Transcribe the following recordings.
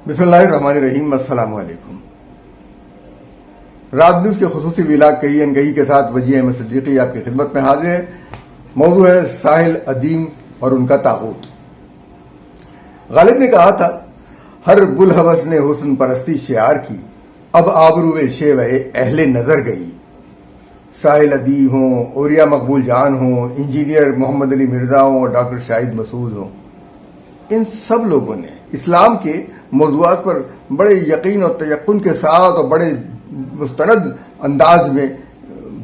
बिस्मिल्लाहिर्रहमानिर्रहीम। अस्सलाम वालेकुम। रात न्यूज के खुसूसी विलाग कही अनगही के साथ वजी अहमद सिद्दीकी आपकी खिदमत में हाजिर है। मौजू है साहिल अदीम और उनका तागूत। गालिब ने कहा था, हर बुलहवस ने हुस्न परस्ती शियार की, अब आबरूए शेवहे अहले नजर गई। साहिल अदीम हो, ओरिया मकबूल जान हो, इंजीनियर मोहम्मद अली मिर्जा हो और डॉक्टर शाहिद मसूद हो, इन सब लोगों ने इस्लाम के मौज़ूआत पर बड़े यकीन और तयक्कुन के साथ और बड़े मुस्तनद अंदाज में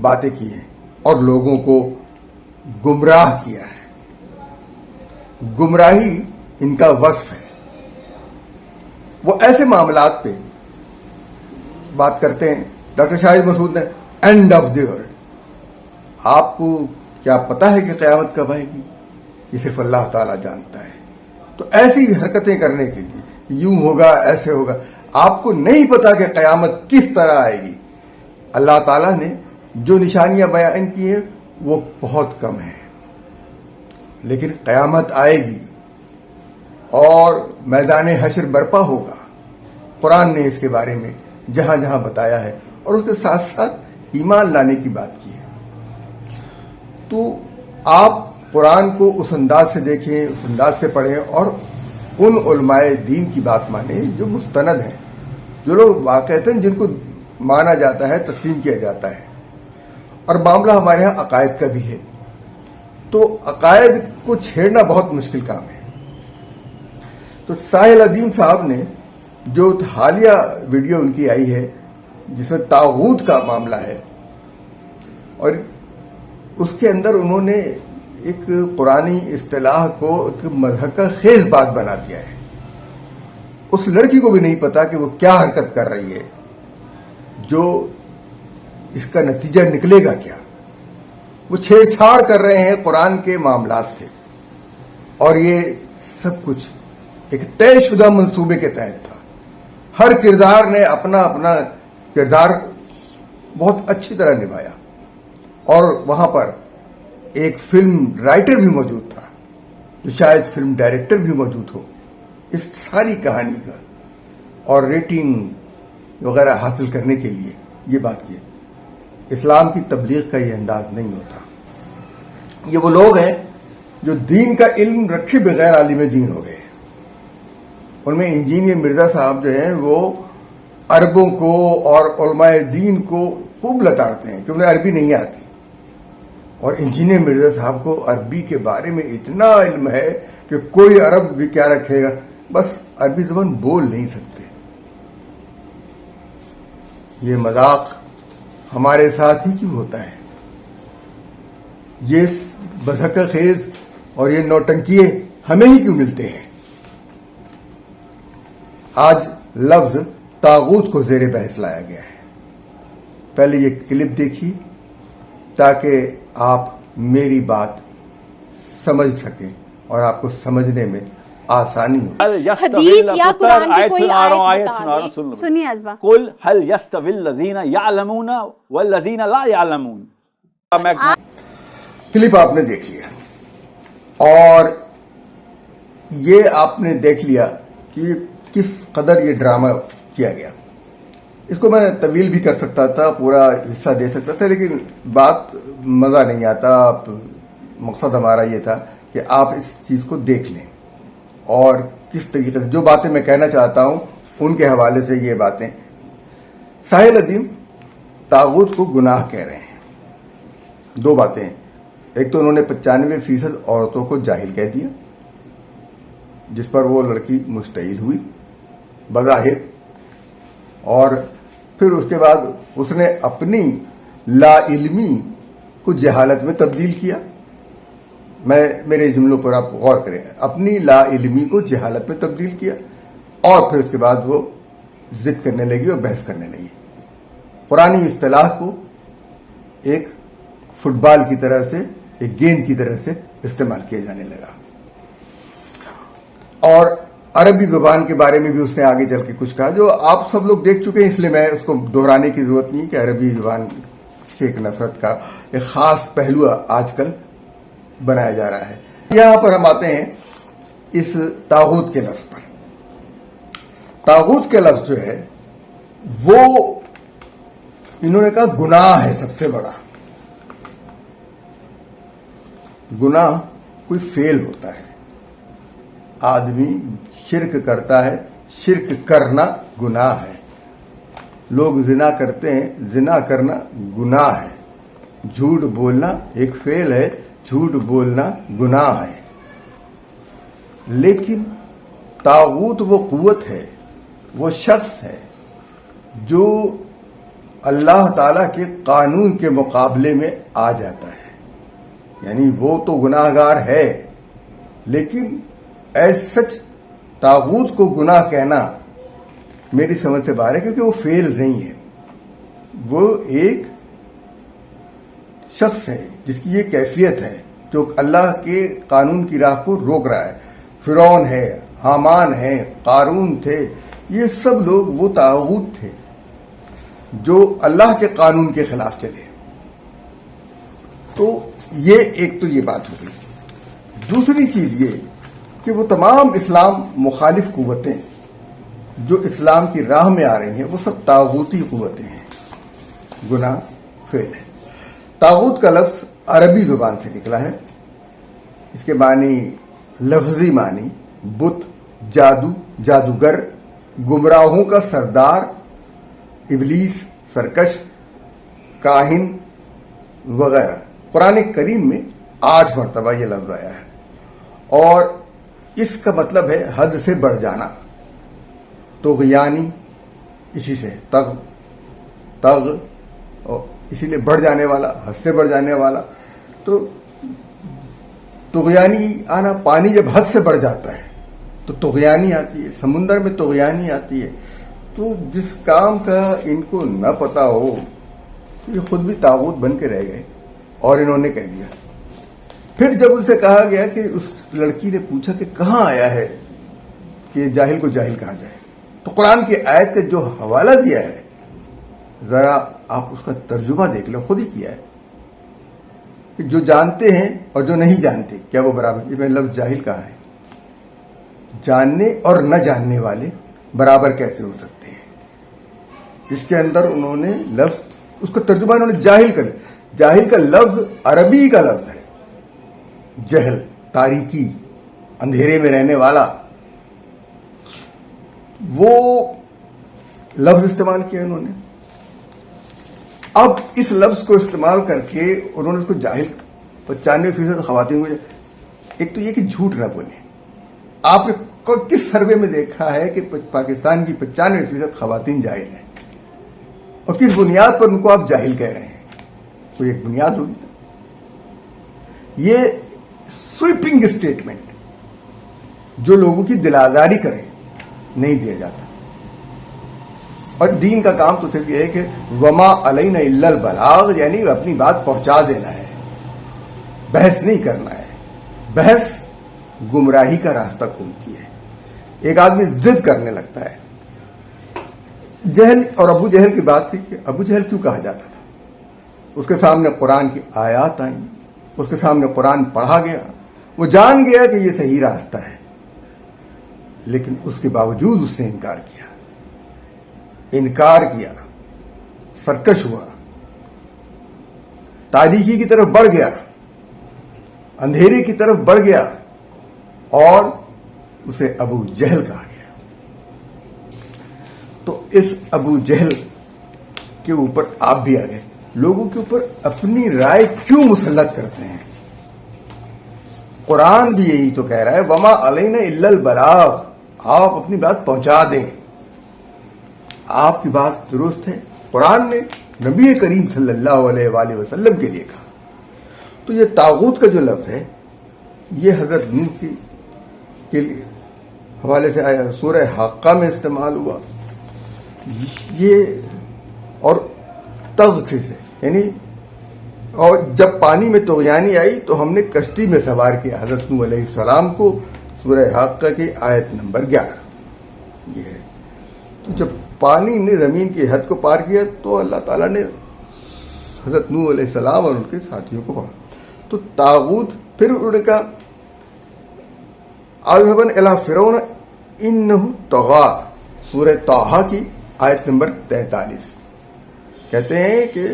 बातें की हैं और लोगों को गुमराह किया है। गुमराही इनका वस्फ है। वो ऐसे मामलात पे बात करते हैं। डॉक्टर शाहिद मसूद ने एंड ऑफ द वर्ल्ड, आपको क्या पता है कि क़यामत कब आएगी? ये सिर्फ अल्लाह ताला जानता है। तो ऐसी हरकतें करने के लिए यूं होगा, ऐसे होगा, आपको नहीं पता कि क़यामत किस तरह आएगी। अल्लाह ताला ने जो निशानियां बयान की हैं वो बहुत कम है, लेकिन क़यामत आएगी और मैदान हश्र बर्पा होगा। कुरान ने इसके बारे में जहां जहां बताया है और उसके साथ साथ ईमान लाने की बात की है। तो आप कुरान को उस अंदाज से देखें, उस अंदाज से पढ़ें और उन उलमाए दीन की बात माने जो मुस्तनद हैं, जो लोग वाक़तन जिनको माना जाता है, तस्लीम किया जाता है। और मामला हमारे यहाँ अकायद का भी है, तो अकायद को छेड़ना बहुत मुश्किल काम है। तो साहिल अदीम साहब ने जो हालिया वीडियो उनकी आई है जिसमें तागूत का मामला है, और उसके अंदर उन्होंने एक कुरानी इस्तिलाह को एक मज़हक़ा खेज बात बना दिया है। उस लड़की को भी नहीं पता कि वो क्या हरकत कर रही है, जो इसका नतीजा निकलेगा क्या। वो छेड़छाड़ कर रहे हैं कुरान के मामलात से, और ये सब कुछ एक तयशुदा मंसूबे के तहत था। हर किरदार ने अपना अपना किरदार बहुत अच्छी तरह निभाया, और वहां पर एक फिल्म राइटर भी मौजूद था, जो शायद फिल्म डायरेक्टर भी मौजूद हो इस सारी कहानी का, और रेटिंग वगैरह हासिल करने के लिए ये बात की। इस्लाम की तबलीग का ये अंदाज नहीं होता। ये वो लोग हैं जो दीन का इल्म रखे बगैर आलिम दीन हो गए। उनमें इंजीनियर मिर्जा साहब जो हैं वो अरबों को और उलमाए दीन को खूब लताड़ते हैं कि उन्हें अरबी नहीं आती, और इंजीनियर मिर्जा साहब को अरबी के बारे में इतना इल्म है कि कोई अरब भी क्या रखेगा, बस अरबी ज़बान बोल नहीं सकते। ये मजाक हमारे साथ ही क्यों होता है? ये बज़हक़ा खेज और ये नौटंकिये हमें ही क्यों मिलते हैं? आज लफ्ज तागूत को ज़ेरे बहस लाया गया है। पहले ये क्लिप देखिए ताकि आप मेरी बात समझ सकें और आपको समझने में आसानी हो। हदीस या कुरान की कोई आयत बता दें। सुनिए अज़बा। कुल हल यस्तविल लज़ीना यअलमून वल लज़ीना ला यअलमून। क्लिप आपने देख लिया और ये आपने देख लिया कि किस कदर ये ड्रामा किया गया। इसको मैं तवील भी कर सकता था, पूरा हिस्सा दे सकता था, लेकिन बात मज़ा नहीं आता। मकसद हमारा ये था कि आप इस चीज़ को देख लें और किस तरीके से जो बातें मैं कहना चाहता हूं उनके हवाले से ये बातें। साहिल अदीम तागूत को गुनाह कह रहे हैं। दो बातें, एक तो उन्होंने 95% औरतों को जाहिल कह दिया, जिस पर वो लड़की मुस्तइल हुई बज़ाहिर, और फिर उसके बाद उसने अपनी लाइल्मी को जहालत में तब्दील किया। मेरे जुमलों पर आप गौर करें, अपनी लाइल्मी को जहालत में तब्दील किया, और फिर उसके बाद वो जिद करने लगी और बहस करने लगी। पुरानी इस्तिलाह को एक फुटबॉल की तरह से, एक गेंद की तरह से इस्तेमाल किया जाने लगा। और अरबी जुबान के बारे में भी उसने आगे चल के कुछ कहा जो आप सब लोग देख चुके हैं, इसलिए मैं उसको दोहराने की जरूरत नहीं कि अरबी जुबान से एक नफरत का एक खास पहलू आजकल बनाया जा रहा है। यहां पर हम आते हैं इस तागूत के लफ्ज पर। तागूत के लफ्ज जो है वो इन्होंने कहा गुनाह है सबसे बड़ा। गुनाह कोई फेल होता है, आदमी शिर्क करता है, शिर्क करना गुनाह है। लोग जिना करते हैं, जिना करना गुनाह है। झूठ बोलना एक फेल है, झूठ बोलना गुनाह है। लेकिन तागूत वो कुव्वत है, वो शख्स है जो अल्लाह ताला के कानून के मुकाबले में आ जाता है। यानी वो तो गुनाहगार है, लेकिन ऐसा सच तागूत को गुनाह कहना मेरी समझ से बाहर है, क्योंकि वो फेल नहीं है। वो एक शख्स है जिसकी ये कैफियत है जो अल्लाह के कानून की राह को रोक रहा है। फिरौन है, हामान है, कारून थे, ये सब लोग वो तागूत थे जो अल्लाह के कानून के खिलाफ चले। तो ये एक तो ये बात हो गई। दूसरी चीज ये कि वो तमाम इस्लाम मुखालिफ कुव्वतें जो इस्लाम की राह में आ रही हैं वो सब तागूती कुव्वतें हैं, गुनाह फेल है। तागूत का लफ्ज अरबी जुबान से निकला है। इसके मानी लफ्जी मानी बुत, जादू, जादूगर, गुमराहों का सरदार, इबलीस, सरकश, काहिन वगैरह। कुरान करीम में 8 मरतबा ये लफ्ज आया है और इसका मतलब है हद से बढ़ जाना। तुग़यानी इसी से तग और इसीलिए बढ़ जाने वाला, हद से बढ़ जाने वाला। तो तुग़यानी आना, पानी जब हद से बढ़ जाता है तो तुग़यानी आती है, समुंदर में तुग़यानी आती है। तो जिस काम का इनको न पता हो ये खुद भी तागूत बन के रह गए और इन्होंने कह दिया। फिर जब उनसे कहा गया कि उस लड़की ने पूछा कि कहाँ आया है कि जाहिल को जाहिल कहा जाए, तो कुरान की आयत का जो हवाला दिया है जरा आप उसका तर्जुमा देख लो, खुद ही किया है कि जो जानते हैं और जो नहीं जानते क्या वो बराबर। इसमें लफ्ज जाहिल कहा है। जानने और न जानने वाले बराबर कैसे हो सकते हैं? इसके अंदर उन्होंने लफ्ज, उसका तर्जुमा उन्होंने जाहिल कर। जाहिल का लफ्ज अरबी का लफ्ज है, जहल, तारीकी, अंधेरे में रहने वाला। वो लफ्ज इस्तेमाल किया उन्होंने। अब इस लफ्ज को इस्तेमाल करके उन्होंने उसको जाहिल 95% खवातीन को, एक तो ये कि झूठ ना बोले। आपने किस सर्वे में देखा है कि पाकिस्तान की 95% खवातीन जाहिल हैं और किस बुनियाद पर उनको आप जाहिल कह रहे हैं? कोई एक बुनियाद होगी। ये स्वीपिंग स्टेटमेंट जो लोगों की दिल आजारी करे नहीं दिया जाता। और दीन का काम तो सिर्फ ये है कि वमा अलैना इल्लल बलाग, यानी अपनी बात पहुंचा देना है, बहस नहीं करना है। बहस गुमराही का रास्ता खोलती है। एक आदमी जिद करने लगता है। जहल और अबू जहल की बात थी कि अबू जहल क्यों कहा जाता था। उसके सामने कुरान की आयत आई, उसके सामने कुरान पढ़ा गया, वो जान गया कि ये सही रास्ता है, लेकिन उसके बावजूद उसने इनकार किया, सरकश हुआ, तारीकी की तरफ बढ़ गया, अंधेरे की तरफ बढ़ गया और उसे अबू जहल कहा गया। तो इस अबू जहल के ऊपर आप भी आ गए। लोगों के ऊपर अपनी राय क्यों मुसल्लत करते हैं? कुरान भी यही तो कह रहा है, वमा अलैना इल्लल बलाग, आप अपनी बात पहुंचा दें। आपकी बात दुरुस्त है, कुरान ने नबी करीम सल्लल्लाहु अलैहि वसल्लम के लिए कहा। तो ये तागूत का जो लफ्ज है ये हजरत नूह के लिए हवाले से आया, सूरह हक्का में इस्तेमाल हुआ। ये और तग से यानी, और जब पानी में तुग़यानी आई तो हमने कश्ती में सवार किया हजरत नूह अलैहिस्सलाम को, सूरह हक्का की आयत नंबर 11 ये है। तो जब पानी ने जमीन की हद को पार किया तो अल्लाह ताला ने हजरत नूह अलैहिस्सलाम और उनके साथियों को पार। तो तागूत, फिर उन्होंने कहा अज़हबन इला फिरौन इन्नहु तग़ा, سورہ طٰہٰ کی آیت نمبر 43 کہتے ہیں کہ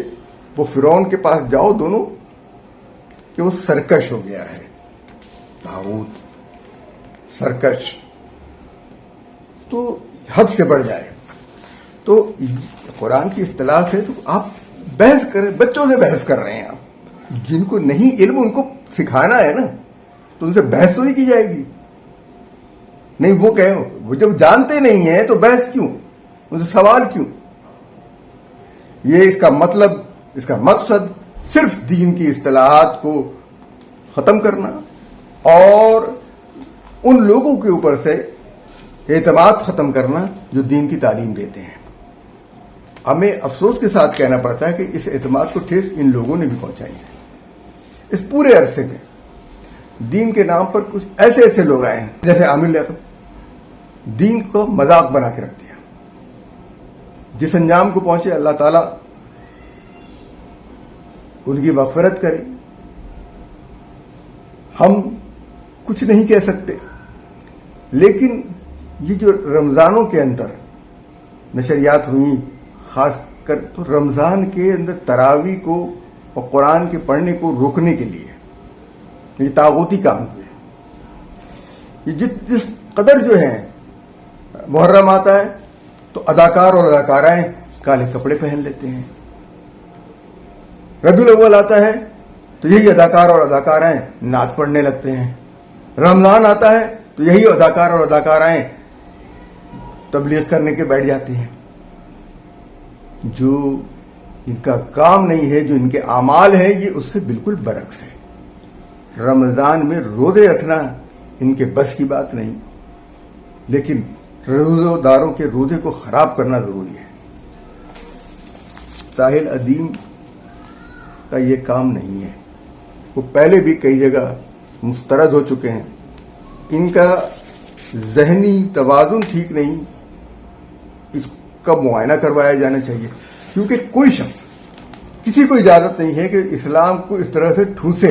وہ فرعون کے پاس جاؤ دونوں کہ وہ سرکش ہو گیا ہے. طاغوت سرکش تو حد سے بڑھ جائے. تو قرآن کی اصطلاح ہے. تو آپ بحث کریں, بچوں سے بحث کر رہے ہیں آپ, جن کو نہیں علم ان کو سکھانا ہے نا, تو ان سے بحث تو نہیں کی جائے گی. نہیں وہ کہیں وہ جب جانتے نہیں ہیں تو بحث کیوں, ان سے سوال کیوں. یہ اس کا مطلب, اس کا مقصد صرف دین کی اصطلاحات کو ختم کرنا اور ان لوگوں کے اوپر سے اعتماد ختم کرنا جو دین کی تعلیم دیتے ہیں. ہمیں افسوس کے ساتھ کہنا پڑتا ہے کہ اس اعتماد کو ٹھیس ان لوگوں نے بھی پہنچائی ہے. اس پورے عرصے میں دین کے نام پر کچھ ایسے ایسے لوگ آئے ہیں جیسے عامر لیاقت, دین کو مذاق بنا کے رکھ دیا. جس انجام کو پہنچے اللہ تعالیٰ ان کی مغفرت کرے. ہم کچھ نہیں کہہ سکتے, لیکن یہ جو رمضانوں کے اندر نشریات ہوئی, خاص کر تو رمضان کے اندر تراویح کو اور قرآن کے پڑھنے کو روکنے کے لیے یہ طاغوتی کام ہوئے. یہ جس قدر جو ہے محرم آتا ہے تو اداکار اور اداکارائیں کالے کپڑے پہن لیتے ہیں. ربیع الاول آتا ہے تو یہی اداکار اور اداکارائیں نعت پڑھنے لگتے ہیں. رمضان آتا ہے تو یہی اداکار اور اداکارائیں تبلیغ کرنے کے بیٹھ جاتے ہیں. جو ان کا کام نہیں ہے, جو ان کے اعمال ہیں, یہ اس سے بالکل برعکس ہے. رمضان میں روزے رکھنا ان کے بس کی بات نہیں, لیکن روزہ داروں کے روزے کو خراب کرنا ضروری ہے. ساحل ادیم کا یہ کام نہیں ہے. وہ پہلے بھی کئی جگہ مسترد ہو چکے ہیں. ان کا ذہنی توازن ٹھیک نہیں, اس کا معائنہ کروایا جانا چاہیے. کیونکہ کوئی شخص, کسی کو اجازت نہیں ہے کہ اسلام کو اس طرح سے ٹھوسے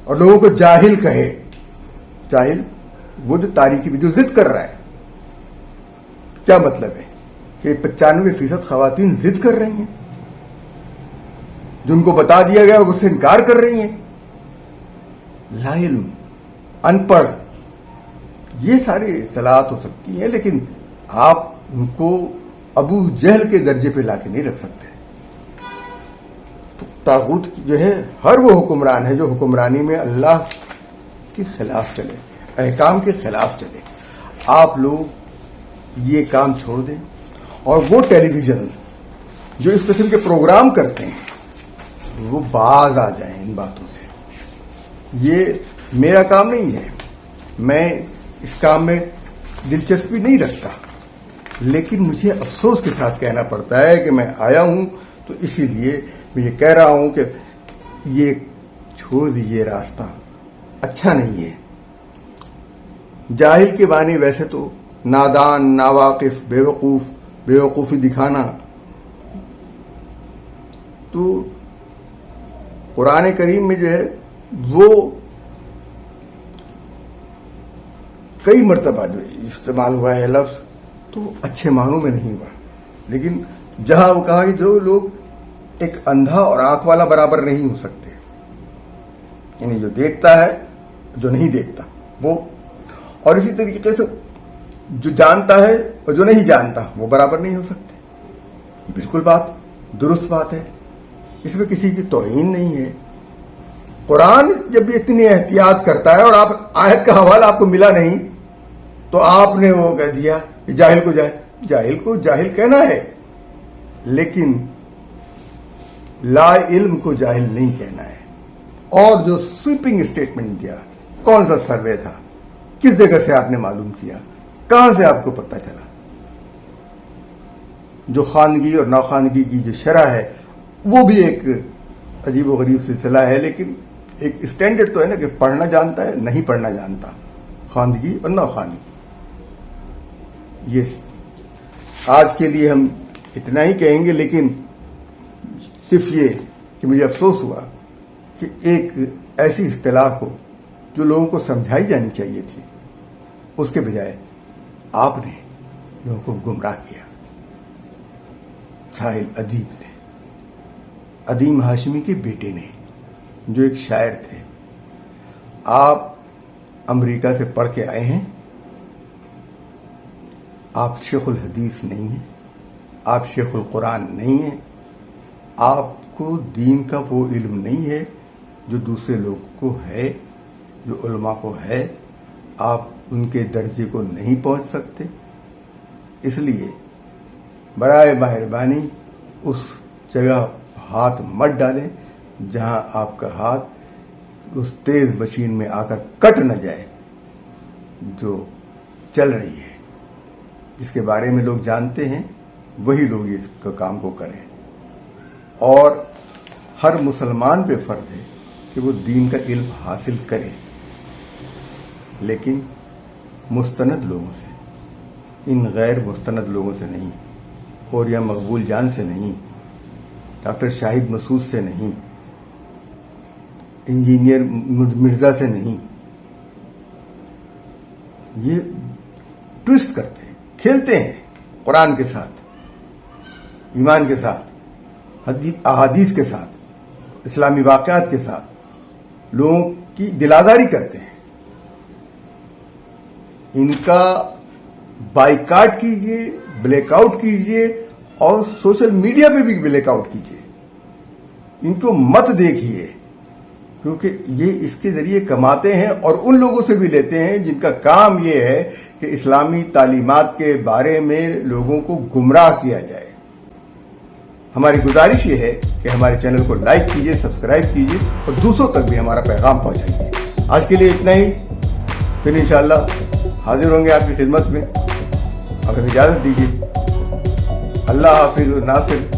اور لوگوں کو جاہل کہے. جاہل وہ جو تاریخی جو ضد کر رہا ہے, کیا مطلب ہے کہ 95% خواتین ضد کر رہی ہیں, جن کو بتا دیا گیا اس سے انکار کر رہی ہیں. لا علم, ان پڑھ, یہ ساری اصطلاحات ہو سکتی ہیں, لیکن آپ ان کو ابو جہل کے درجے پہ لا کے نہیں رکھ سکتے. تو طاغوت جو ہے ہر وہ حکمران ہے جو حکمرانی میں اللہ کے خلاف چلے, احکام کے خلاف چلے. آپ لوگ یہ کام چھوڑ دیں اور وہ ٹیلی ویژن جو اس قسم کے پروگرام کرتے ہیں وہ باز آ جائیں ان باتوں سے. یہ میرا کام نہیں ہے, میں اس کام میں دلچسپی نہیں رکھتا, لیکن مجھے افسوس کے ساتھ کہنا پڑتا ہے کہ میں آیا ہوں تو اسی لیے میں یہ کہہ رہا ہوں کہ یہ چھوڑ دیجیے, راستہ اچھا نہیں ہے. جاہل کے معنی ویسے تو نادان, ناواقف, بیوقوف, بیوقوفی دکھانا. تو قرآن کریم میں جو ہے وہ کئی مرتبہ جو استعمال ہوا ہے لفظ تو اچھے معنوں میں نہیں ہوا, لیکن جہاں وہ کہا کہ جو لوگ ایک اندھا اور آنکھ والا برابر نہیں ہو سکتے, یعنی جو دیکھتا ہے جو نہیں دیکھتا وہ, اور اسی طریقے سے جو جانتا ہے اور جو نہیں جانتا وہ برابر نہیں ہو سکتے. یہ بالکل بات درست بات ہے, اس میں کسی کی توہین نہیں ہے. قرآن جب بھی اتنی احتیاط کرتا ہے اور آپ آیت کا حوالہ آپ کو ملا نہیں تو آپ نے وہ کہہ دیا کہ جاہل کو جاہل کہنا ہے, لیکن لا علم کو جاہل نہیں کہنا ہے. اور جو سویپنگ اسٹیٹمنٹ دیا, کون سا سروے تھا, کس جگہ سے آپ نے معلوم کیا, کہاں سے آپ کو پتہ چلا. جو خواندگی اور ناخواندگی کی جو شرح ہے وہ بھی ایک عجیب و غریب سلسلہ ہے, لیکن ایک اسٹینڈرڈ تو ہے نا کہ پڑھنا جانتا ہے, نہیں پڑھنا جانتا, خواندگی اور ناخواندگی. یہ آج کے لیے ہم اتنا ہی کہیں گے, لیکن صرف یہ کہ مجھے افسوس ہوا کہ ایک ایسی اصطلاح کو جو لوگوں کو سمجھائی جانی چاہیے تھی, اس کے بجائے آپ نے لوگوں کو گمراہ کیا. ساحل ادیب نے، ادیم ہاشمی کے بیٹے نے، جو ایک شاعر تھے. آپ امریکہ سے پڑھ کے آئے ہیں، آپ شیخ الحدیث نہیں ہیں، آپ شیخ القرآن نہیں ہیں، آپ کو دین کا وہ علم نہیں ہے جو دوسرے لوگوں کو ہے، جو علماء کو ہے. آپ ان کے درجے کو نہیں پہنچ سکتے. اس لیے برائے مہربانی اس جگہ ہاتھ مت ڈالیں جہاں آپ کا ہاتھ اس تیز مشین میں آ کر کٹ نہ جائے جو چل رہی ہے. جس کے بارے میں لوگ جانتے ہیں وہی لوگ اس کا کام کو کریں. اور ہر مسلمان پہ فرض ہے کہ وہ دین کا علم حاصل کرے، لیکن مستند لوگوں سے، ان غیر مستند لوگوں سے نہیں، اور یا مقبول جان سے نہیں، ڈاکٹر شاہد مسعود سے نہیں، انجینئر مرزا سے نہیں. یہ ٹویسٹ کرتے ہیں، کھیلتے ہیں قرآن کے ساتھ، ایمان کے ساتھ، احادیث کے ساتھ، اسلامی واقعات کے ساتھ لوگوں کی دلآزاری کرتے ہیں. ان کا بائیکاٹ کیجئے، بلیک آؤٹ کیجئے، اور سوشل میڈیا پہ بھی بلیک آؤٹ کیجئے. ان کو مت دیکھیے، کیونکہ یہ اس کے ذریعے کماتے ہیں اور ان لوگوں سے بھی لیتے ہیں جن کا کام یہ ہے کہ اسلامی تعلیمات کے بارے میں لوگوں کو گمراہ کیا جائے. ہماری گزارش یہ ہے کہ ہمارے چینل کو لائک کیجئے، سبسکرائب کیجئے اور دوسروں تک بھی ہمارا پیغام پہنچائیے. آج کے لیے اتنا ہی، پھر انشاءاللہ حاضر ہوں گے آپ کی خدمت میں. اگر اجازت دیجیے. اللہ حافظ. ناصر